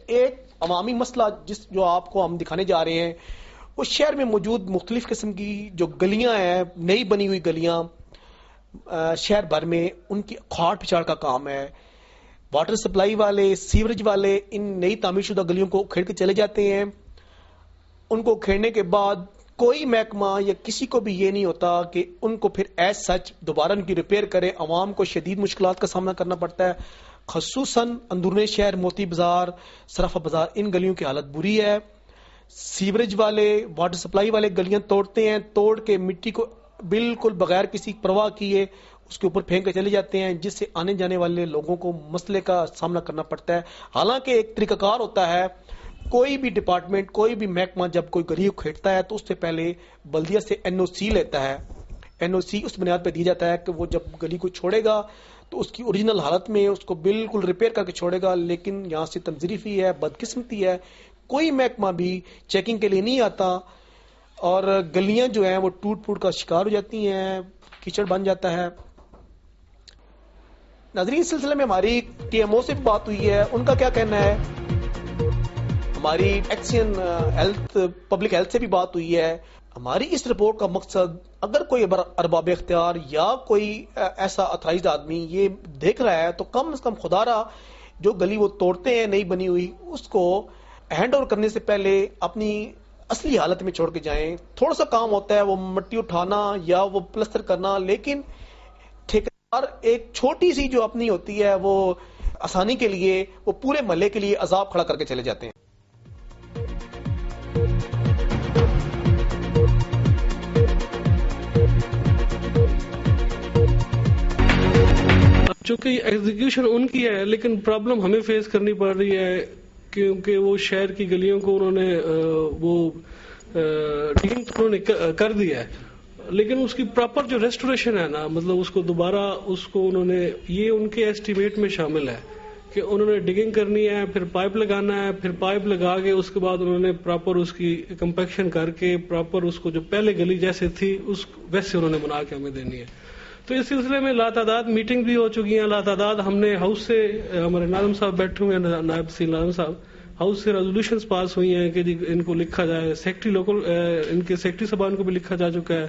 ایک عوامی مسئلہ جو آپ کو ہم دکھانے جا رہے ہیں وہ شہر میں موجود مختلف قسم کی جو گلیاں ہیں، نئی بنی ہوئی گلیاں شہر بھر میں، ان کی کھاڑ پچاڑ کا کام ہے. واٹر سپلائی والے، سیوریج والے ان نئی تعمیر شدہ گلیوں کو کھیڑ کے چلے جاتے ہیں. ان کو کھیڑنے کے بعد کوئی محکمہ یا کسی کو بھی یہ نہیں ہوتا کہ ان کو پھر ایز سچ دوبارہ ان کی ریپیئر کرے. عوام کو شدید مشکلات کا سامنا کرنا پڑتا ہے، خصوصاً اندرون شہر موتی بازار، صرافہ بازار، ان گلیوں کی حالت بری ہے. سیوریج والے، واٹر سپلائی والے گلیاں توڑتے ہیں، توڑ کے مٹی کو بالکل بغیر کسی پرواہ کیے اس کے اوپر پھینک کے چلے جاتے ہیں، جس سے آنے جانے والے لوگوں کو مسئلے کا سامنا کرنا پڑتا ہے. حالانکہ ایک طریقہ کار ہوتا ہے، کوئی بھی ڈپارٹمنٹ، کوئی بھی محکمہ جب کوئی گلی کو کھیڑتا ہے تو اس سے پہلے بلدیہ سے NOC لیتا ہے. NOC اس بنیاد پہ دی جاتا ہے کہ وہ جب گلی کو چھوڑے گا تو اس کی اوریجنل حالت میں اس کو بالکل ریپیئر کر کے چھوڑے گا. لیکن یہاں سے تنظریفی ہے، بدقسمتی ہے، کوئی محکمہ بھی چیکنگ کے لیے نہیں آتا اور گلیاں جو ہیں وہ ٹوٹ پھوٹ کا شکار ہو جاتی ہیں، کیچڑ بن جاتا ہے. ناظرین، اس سلسلے میں ہماری TMO سے بھی بات ہوئی ہے. ان کا کیا کہنا ہے؟ ہماری ایکشن پبلک ہیلتھ سے بھی بات ہوئی ہے. ہماری اس رپورٹ کا مقصد، اگر کوئی ارباب اختیار یا کوئی ایسا اتھرائزڈ آدمی یہ دیکھ رہا ہے تو کم از کم خدا را جو گلی وہ توڑتے ہیں نئی بنی ہوئی، اس کو ہینڈ اوور کرنے سے پہلے اپنی اصلی حالت میں چھوڑ کے جائیں. تھوڑا سا کام ہوتا ہے وہ مٹی اٹھانا یا وہ پلستر کرنا، لیکن ٹھیکیدار ایک چھوٹی سی جو اپنی ہوتی ہے وہ آسانی کے لیے وہ پورے محلے کے لیے عذاب کھڑا کر کے چلے جاتے ہیں. چونکہ ایگزیکیوشن ان کی ہے، لیکن پرابلم ہمیں فیس کرنی پڑ رہی ہے کیونکہ وہ شہر کی گلیوں کو انہوں نے وہ کر دیا ہے، لیکن اس کی پراپر جو ریسٹوریشن ہے نا، مطلب اس کو دوبارہ اس کو انہوں نے، یہ ان کے ایسٹیمیٹ میں شامل ہے کہ انہوں نے ڈگنگ کرنی ہے، پھر پائپ لگانا ہے، پھر پائپ لگا کے اس کے بعد انہوں نے پراپر اس کی کمپیکشن کر کے پراپر اس کو جو پہلے گلی جیسے تھی اس ویسے انہوں نے بنا کے ہمیں دینی ہے. تو اس سلسلے میں لاتعداد میٹنگ بھی ہو چکی ہیں، لاتعداد ہم نے ہاؤس سے، ہمارے ناظم صاحب بیٹھے ہوئے ہیں، نائب تحصیل ناظم صاحب، ہاؤس سے ریزولوشنز پاس ہوئی ہیں کہ جی ان کو لکھا جائے. سیکٹری لوکل، ان کے سیکٹری صاحبان کو بھی لکھا جا چکا ہے.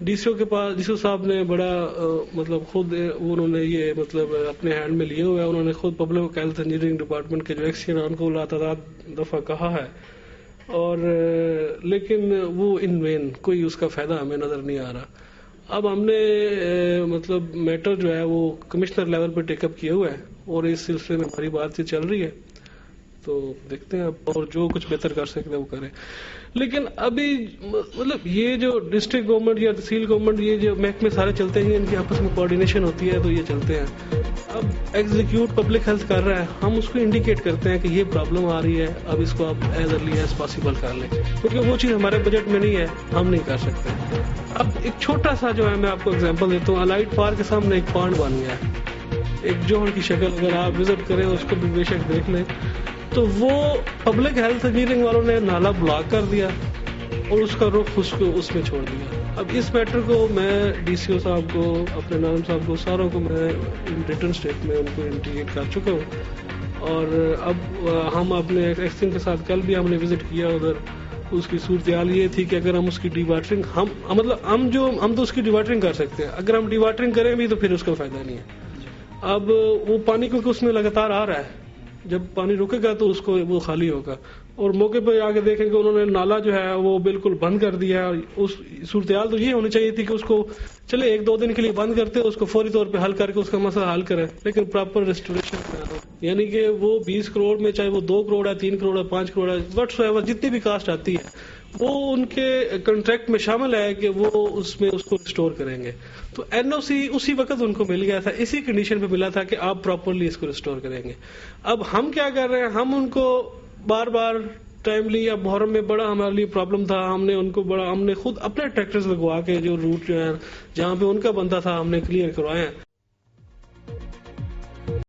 DCO کے پاس DCO صاحب نے بڑا مطلب خود انہوں نے یہ مطلب اپنے ہینڈ میں لیے ہوئے ہیں، انہوں نے خود پبلک ہیلتھ انجینئرنگ ڈپارٹمنٹ کے جو ایکسین ان کو لاتعداد دفعہ کہا ہے، اور لیکن وہ ان وین کوئی اس کا فائدہ ہمیں نظر نہیں آ رہا. اب ہم نے مطلب میٹر جو ہے وہ کمشنر لیول پہ ٹیک اپ کیا ہوا ہے اور اس سلسلے میں ہماری بات چل رہی ہے، تو دیکھتے ہیں اب، اور جو کچھ بہتر کر سکتے وہ کریں. لیکن ابھی مطلب یہ جو ڈسٹرکٹ گورنمنٹ یا تحصیل گورنمنٹ، یہ جو محکمے سارے چلتے ہیں، ان کی آپس میں کوآرڈینیشن ہوتی ہے تو یہ چلتے ہیں. اب ایگزیکیوٹ پبلک ہیلتھ کر رہا ہے، ہم اس کو انڈیکیٹ کرتے ہیں کہ یہ پرابلم آ رہی ہے، اب اس کو آپ ایز ارلی ایز پاسبل کر لیں، کیونکہ وہ چیز ہمارے بجٹ میں نہیں ہے، ہم نہیں کر سکتے. اب ایک چھوٹا سا جو ہے میں آپ کو اگزامپل دیتا ہوں، الائٹ پارک کے سامنے ایک پانڈ بن گیا ہے، ایک جوہر کی شکل، اگر آپ وزٹ کریں اس کو بھی بے شک دیکھ لیں، تو وہ پبلک ہیلتھ انجینئرنگ والوں نے نالا بلاک کر دیا اور اس کا رخ اس میں چھوڑ دیا. اب اس میٹر کو میں DCO صاحب کو، اپنے ناظم صاحب کو، ساروں کو میں ریٹن اسٹیٹ میں ان کو انڈیکیٹ کر چکا ہوں، اور اب ہم اپنے ایکسن کے ساتھ کل بھی ہم نے وزٹ کیا ادھر. اس کی صورتحال یہ تھی کہ اگر ہم اس کی ڈی واٹرنگ، ہم تو اس کی ڈی واٹرنگ کر سکتے ہیں، اگر ہم ڈی واٹرنگ کریں بھی تو پھر اس کا فائدہ نہیں ہے. اب وہ پانی کیونکہ اس میں لگاتار آ رہا ہے، جب پانی رکے گا تو اس کو وہ خالی ہوگا، اور موقع پہ آ کے دیکھیں کہ انہوں نے نالا جو ہے وہ بالکل بند کر دیا. اس صورتحال تو یہ ہونی چاہیے تھی کہ اس کو چلے 1-2 دن کے لیے بند کرتے، اس کو فوری طور پہ حل کر کے اس کا مسئلہ حل کرے، لیکن پراپر ریسٹوریشن، یعنی کہ وہ 20 کروڑ میں چاہے وہ 2 کروڑ ہے، 3 کروڑ ہے، 5 کروڑ ہے، وٹس ایور جتنی بھی کاسٹ آتی ہے وہ ان کے کنٹریکٹ میں شامل ہے کہ وہ اس میں اس کو ریسٹور کریں گے. تو NOC اسی وقت ان کو مل گیا تھا، اسی کنڈیشن پہ ملا تھا کہ آپ پراپرلی اس کو ریسٹور کریں گے. اب ہم کیا کر رہے ہیں، ہم ان کو بار بار ٹائملی، اب محرم میں بڑا ہمارے لیے پرابلم تھا، ہم نے خود اپنے ٹریکٹرز لگوا کے جو روٹ جو ہے جہاں پہ ان کا بنتا تھا ہم نے کلیئر کروائے ہیں.